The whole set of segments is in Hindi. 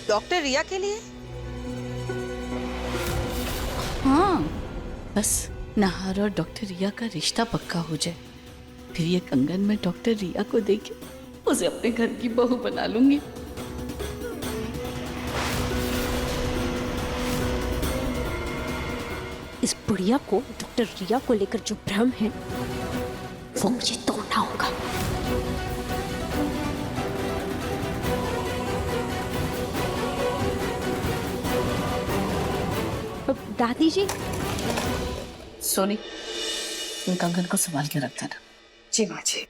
डॉक्टर रिया के लिए? हाँ, बस नाहर और डॉक्टर रिया का रिश्ता पक्का हो जाए, फिर ये कंगन में डॉक्टर रिया को देके उसे अपने घर की बहू बना लूंगी। इस बुढ़िया को डॉक्टर रिया को लेकर जो भ्रम है वो मुझे तोड़ना होगा। दादी जी। सोनी, इन कंगन को संभाल के रख देना। जी माँ जी।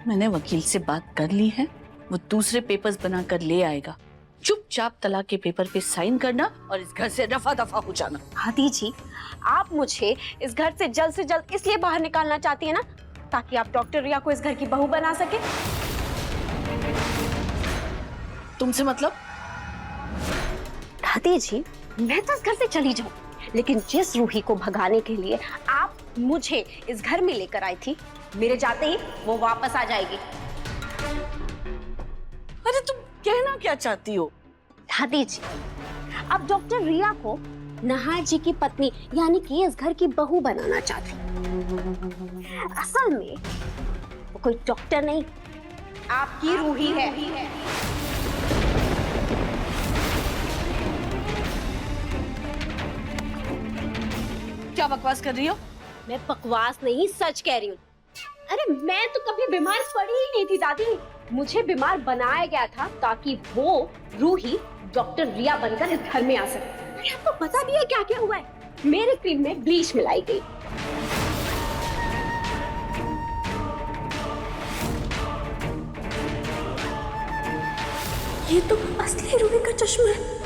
मैंने वकील से बात कर ली है, वो दूसरे पेपर्स बनाकर ले आएगा। चुपचाप तलाक के पेपर पे साइन करना और इस घर से रफा दफा हो जाना। दादी जी, आप मुझे इस घर से जल्द इसलिए बाहर निकालना चाहती है ना, ताकि आप डॉक्टर रिया को इस घर की बहू बना सके। तुमसे मतलब? दादी जी, मैं तो इस घर से चली जाऊं, लेकिन जिस रूही को भगाने के लिए आप मुझे इस घर में लेकर आई थी, मेरे जाते ही वो वापस आ जाएगी। अरे तुम कहना क्या चाहती हो? दादी जी, अब डॉक्टर रिया को नाहर जी की पत्नी यानी कि इस घर की बहू बनाना चाहती। असल में वो कोई डॉक्टर नहीं, आपकी रूही है। क्या बकवास कर रही हो? मैं बकवास नहीं, सच कह रही हूँ। अरे मैं तो कभी बीमार पड़ी ही नहीं थी दादी, मुझे बीमार बनाया गया था ताकि वो रूही डॉक्टर रिया बनकर इस घर में आ सके। अरे आपको पता भी है क्या क्या हुआ है? मेरे क्रीम में ब्लीच मिलाई गई। ये तो असली रूही का चश्मा है।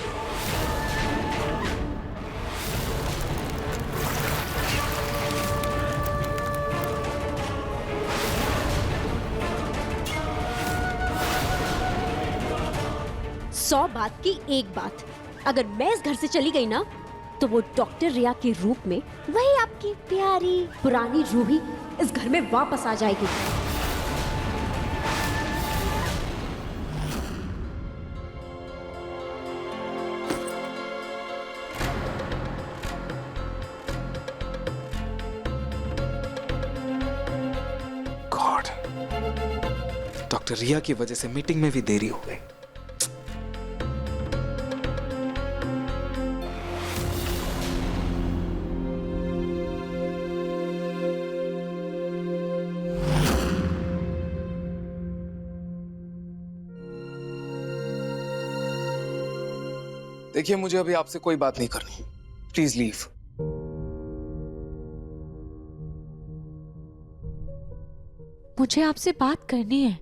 सौ बात की एक बात, अगर मैं इस घर से चली गई ना, तो वो डॉक्टर रिया के रूप में वही आपकी प्यारी पुरानी रूही इस घर में वापस आ जाएगी। गॉड, डॉक्टर रिया की वजह से मीटिंग में भी देरी हो गई। देखिए, मुझे अभी आपसे कोई बात नहीं करनी, प्लीज लीव। मुझे आपसे बात करनी है।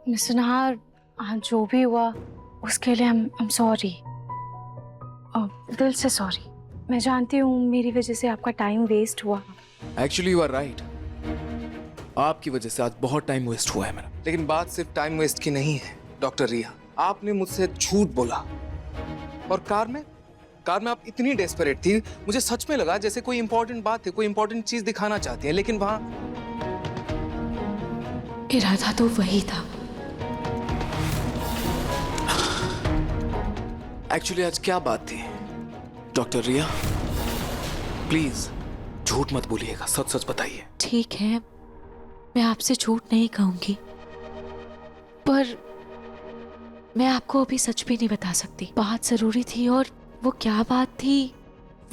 मिस्टर नाहर, जो भी हुआ उसके लिए I'm सॉरी, दिल से सॉरी। मैं जानती हूँ मेरी वजह से आपका टाइम वेस्ट हुआ। एक्चुअली यू आर राइट, आपकी वजह से आज बहुत टाइम वेस्ट हुआ है मेरा। लेकिन बात सिर्फ टाइम वेस्ट की नहीं है डॉक्टर रिया, आपने मुझसे झूठ बोला। और कार में आप इतनी डेस्परेट थी, मुझे सच में लगा जैसे कोई इंपॉर्टेंट बात है, कोई इंपॉर्टेंट चीज दिखाना चाहती है, लेकिन वहां इरादा तो वही था। एक्चुअली आज क्या बात थी डॉक्टर रिया? प्लीज झूठ मत बोलिएगा, सच सच बताइए। ठीक है, मैं आपसे झूठ नहीं कहूंगी, पर मैं आपको अभी सच भी नहीं बता सकती। बात जरूरी थी और वो क्या बात थी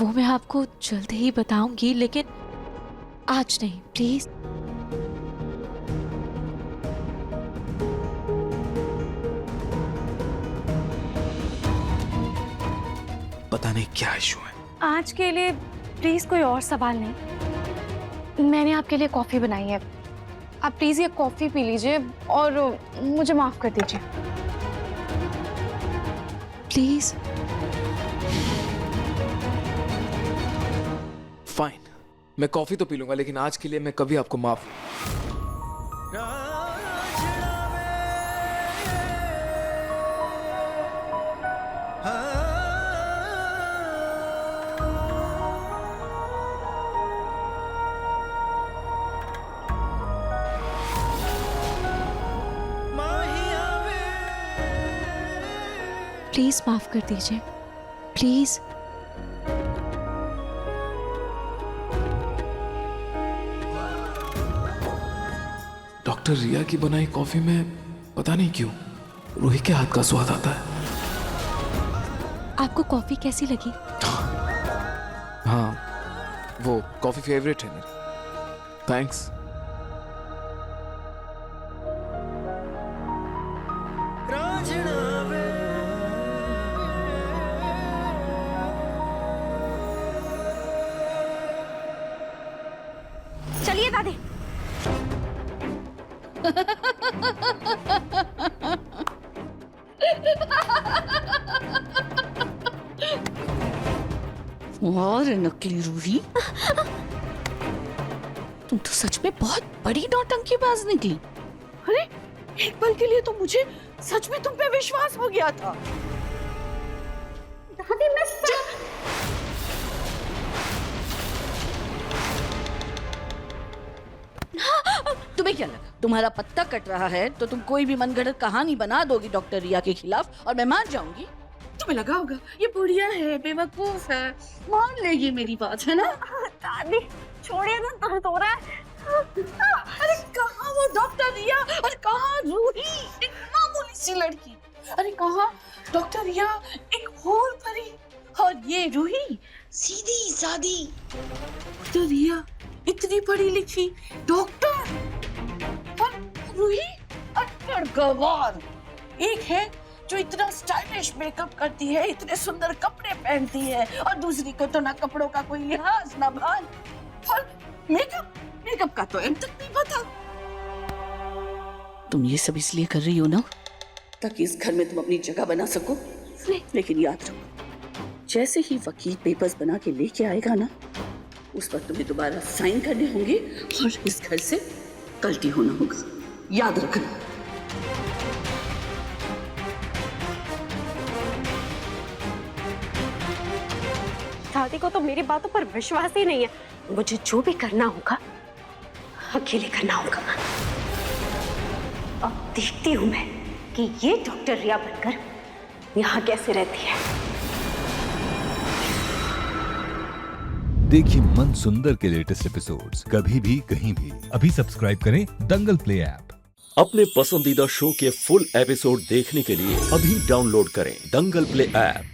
वो मैं आपको जल्द ही बताऊंगी, लेकिन आज नहीं, प्लीज। पता नहीं क्या इशू है। आज के लिए प्लीज कोई और सवाल नहीं। मैंने आपके लिए कॉफी बनाई है, आप प्लीज ये कॉफी पी लीजिए और मुझे माफ कर दीजिए प्लीज। फाइन, मैं कॉफी तो पी लूंगा, लेकिन आज के लिए मैं कभी आपको माफ। प्लीज माफ कर दीजिए, प्लीज। डॉक्टर रिया की बनाई कॉफी में पता नहीं क्यों रूही के हाथ का स्वाद आता है। आपको कॉफी कैसी लगी? हाँ, वो कॉफी फेवरेट है मेरी। थैंक्स। चलिए दादी। और नकली रूही, तुम तो सच में बहुत बड़ी नौटंकीबाज निकली। अरे एक पल के लिए तो मुझे सच में तुम पे विश्वास हो गया था। दादी मैं तुम्हें क्या लगा तुम्हारा पत्ता कट रहा है तो तुम कोई भी मनगढ़ंत कहानी बना दोगी डॉक्टर रिया के खिलाफ और मैं मान जाऊंगी? तुम्हें लगा होगा ये बुढ़िया है, बेवकूफ है, मान लेगी मेरी बात, है ना? दादी छोड़िए ना, दर्द हो रहा है। अरे कहाँ वो डॉक्टर रिया और कहाँ रूही, एक मामूली सी लड़की। अरे कहाँ डॉक्टर रिया, एक होर परी, और ये रूही सीधी सादी। डॉक्टर रिया इतनी पढ़ी लिखी डॉक्टर, और रूही अटपट गंवार। एक है जो इतना स्टाइलिश मेकअप करती है, इतने सुंदर कपड़े पहनती है, और दूसरी को तो ना कपड़ों का कोई लिहाज ना भान, और मेकअप का तो एम तक नहीं पता। तुम ये सब इसलिए कर रही हो ना ताकि इस घर में तुम अपनी जगह बना सको। लेकिन याद रखो, जैसे ही वकील पेपर्स बना के लेके आएगा ना, उस पर तुम्हें दोबारा साइन करने होंगे और इस घर से कल्टी होना होगा, याद रखना। दादी को तो मेरी बातों पर विश्वास ही नहीं है। मुझे जो भी करना होगा अकेले करना होगा। अब देखती हूँ मैं कि ये डॉक्टर रिया बनकर यहाँ कैसे रहती है। देखिए मन सुंदर के लेटेस्ट एपिसोड्स कभी भी कहीं भी। अभी सब्सक्राइब करें दंगल प्ले ऐप। अपने पसंदीदा शो के फुल एपिसोड देखने के लिए अभी डाउनलोड करें दंगल प्ले ऐप।